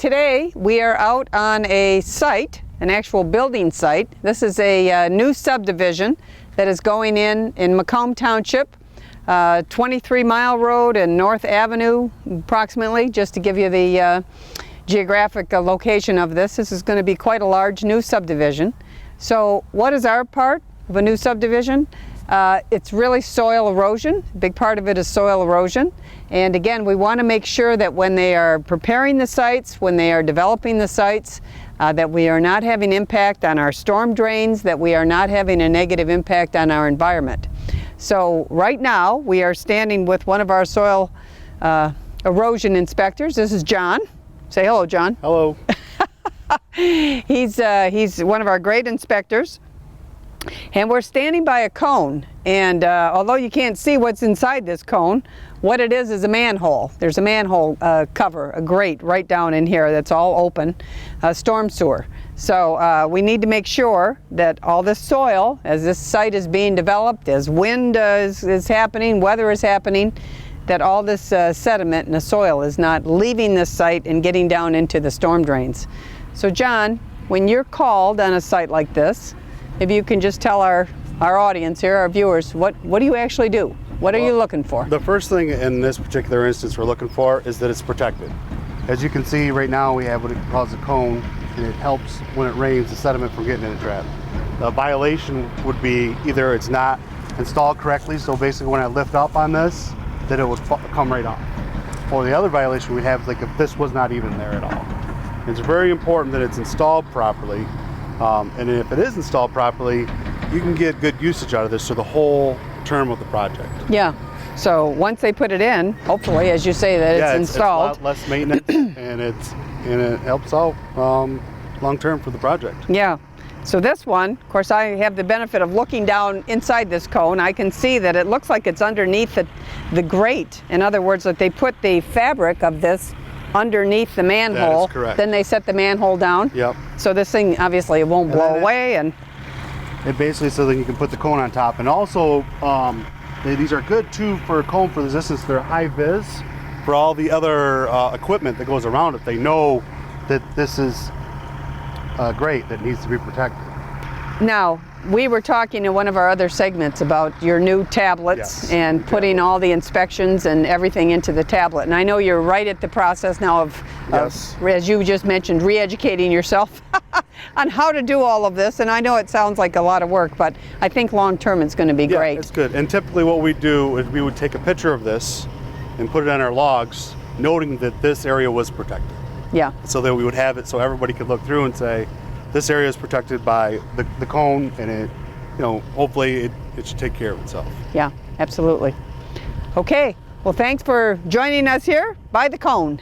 today we are out on a site, an actual building site. This is a new subdivision that is going in Macomb Township, 23 Mile Road and North Avenue approximately, just to give you the geographic location of this. This is going to be quite a large new subdivision. So what is our part of a new subdivision? It's really soil erosion. A big part of it is soil erosion. And again, we want to make sure that when they are preparing the sites, when they are developing the sites, that we are not having impact on our storm drains, that we are not having a negative impact on our environment. So right now we are standing with one of our soil erosion inspectors. This is John. Say hello, John. Hello. He's one of our great inspectors. And we're standing by a cone, and although you can't see what's inside this cone, what it is a manhole. There's a manhole cover, a grate right down in here that's all open, storm sewer. So we need to make sure that all this soil, as this site is being developed, as wind is happening, weather is happening, that all this sediment in the soil is not leaving this site and getting down into the storm drains. So John, when you're called on a site like this, if you can just tell our audience here, our viewers, what do you actually do? What are you looking for? The first thing in this particular instance we're looking for is that it's protected. As you can see right now, we have what it calls a cone, and it helps when it rains the sediment from getting in the trap. The violation would be either it's not installed correctly, so basically when I lift up on this, that it would come right off. Or the other violation we have is like if this was not even there at all. It's very important that it's installed properly. And if it is installed properly, you can get good usage out of this for the whole term of the project. Yeah. So once they put it in, hopefully, as you say, that it's installed. It's a lot less maintenance, and it helps out long term for the project. Yeah. So this one, of course, I have the benefit of looking down inside this cone. I can see that it looks like it's underneath the grate. In other words, that they put the fabric of this underneath the manhole. That is correct. Then they set the manhole down. Yep. So this thing, obviously, it won't blow away. And it basically, so that you can put the cone on top. And also, these are good too for cone for resistance. They're high vis for all the other equipment that goes around it. They know that this is great, that needs to be protected. Now, we were talking in one of our other segments about your new tablets. Yes, and putting all the inspections and everything into the tablet. And I know you're right at the process now of as you just mentioned, re-educating yourself on how to do all of this. And I know it sounds like a lot of work, but I think long term it's going to be great. It's good. And typically what we do is we would take a picture of this and put it on our logs, noting that this area was protected. Yeah. So that we would have it so everybody could look through and say, this area is protected by the cone, and it, hopefully it should take care of itself. Yeah, absolutely. Okay, well, thanks for joining us here by the cone.